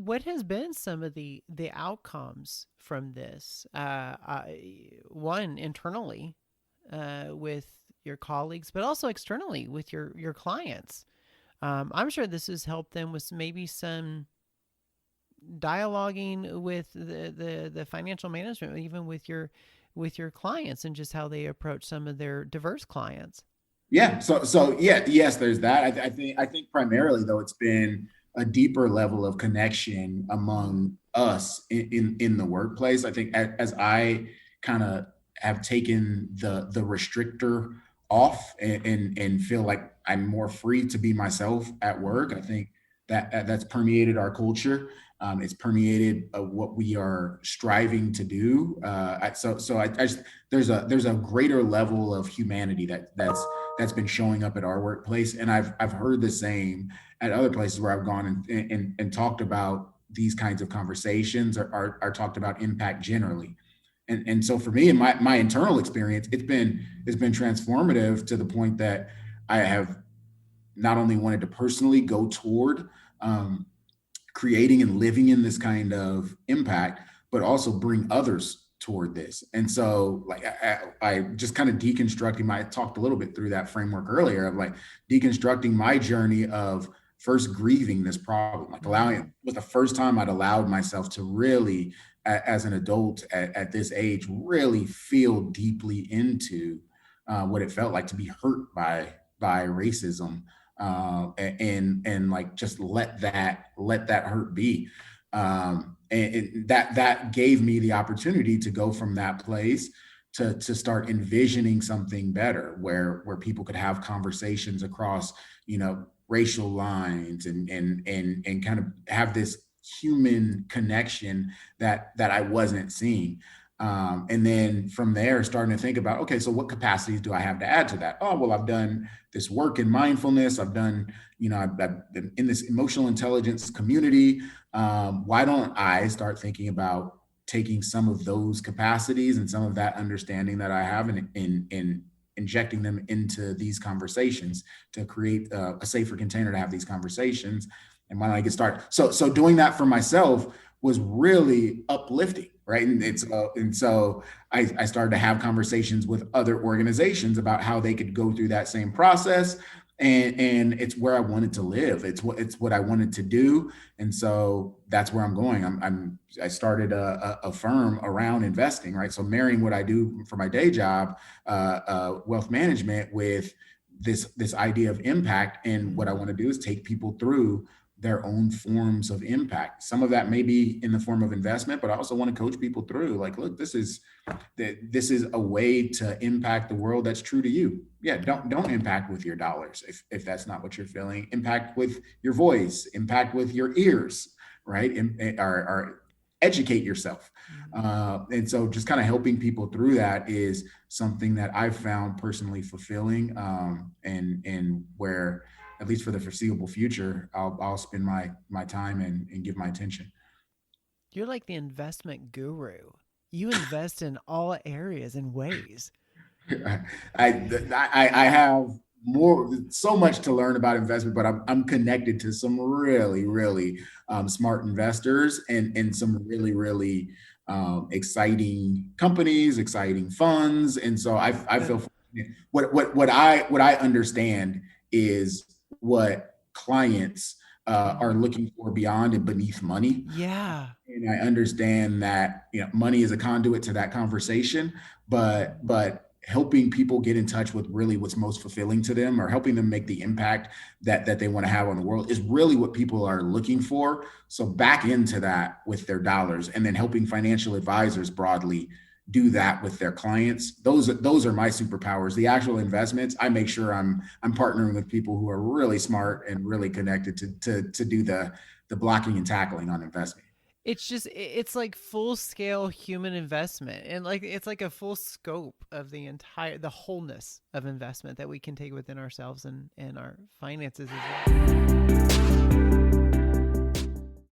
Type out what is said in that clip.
what has been some of the outcomes from this? One internally with your colleagues, but also externally with your clients. I'm sure this has helped them with maybe some dialoguing with the financial management, even with your clients, and just how they approach some of their diverse clients. Yeah. Yes, there's that. I think primarily though it's been a deeper level of connection Mm. among us in the workplace. I think as I kind of have taken the restrictor off and feel like I'm more free to be myself at work. I think that's permeated our culture. It's permeated what we are striving to do. I just there's a greater level of humanity that's been showing up at our workplace. And I've heard the same at other places where I've gone and talked about these kinds of conversations or talked about impact generally. And so for me, in my internal experience, it's been transformative to the point that I have not only wanted to personally go toward um, creating and living in this kind of impact, but also bring others toward this. And so, like, I just kind of deconstructing my, I talked a little bit through that framework earlier of like deconstructing my journey of first grieving this problem, like allowing Mm-hmm. it was the first time I'd allowed myself to really, as an adult at this age, really feel deeply into what it felt like to be hurt by racism, and like just let that hurt be. And that gave me the opportunity to go from that place to start envisioning something better, where people could have conversations across, racial lines, and kind of have this human connection that I wasn't seeing. And then from there, starting to think about, okay, so what capacities do I have to add to that? Oh, well, I've done this work in mindfulness. I've done, I've been in this emotional intelligence community. Why don't I start thinking about taking some of those capacities and some of that understanding that I have, and injecting them into these conversations to create a safer container to have these conversations? And why don't I get started? So doing that for myself was really uplifting, right? And so I started to have conversations with other organizations about how they could go through that same process. And it's where I wanted to live. It's what I wanted to do. And so that's where I'm going. I started a firm around investing, right? So marrying what I do for my day job, wealth management, with this idea of impact. And what I want to do is take people through their own forms of impact. Some of that may be in the form of investment, but I also want to coach people through, like, look, this is a way to impact the world that's true to you. Yeah, don't impact with your dollars if that's not what you're feeling. Impact with your voice, impact with your ears, right? Or educate yourself. Mm-hmm. And so just kind of helping people through that is something that I've found personally fulfilling, and where, at least for the foreseeable future, I'll spend my time and give my attention. You're like the investment guru. You invest in all areas and ways. I have so much to learn about investment, but I'm connected to some really smart investors, and some really exciting companies, exciting funds. And so I feel fortunate. What I understand is what clients are Mm-hmm. looking for beyond and beneath money. Yeah. And I understand that, money is a conduit to that conversation, but helping people get in touch with really what's most fulfilling to them, or helping them make the impact that they want to have on the world, is really what people are looking for. So back into that with their dollars, and then helping financial advisors broadly do that with their clients. Those are my superpowers. The actual investments, I make sure I'm partnering with people who are really smart and really connected to do the blocking and tackling on investment. It's like full scale human investment, and like it's like a full scope of the wholeness of investment that we can take within ourselves and our finances as well.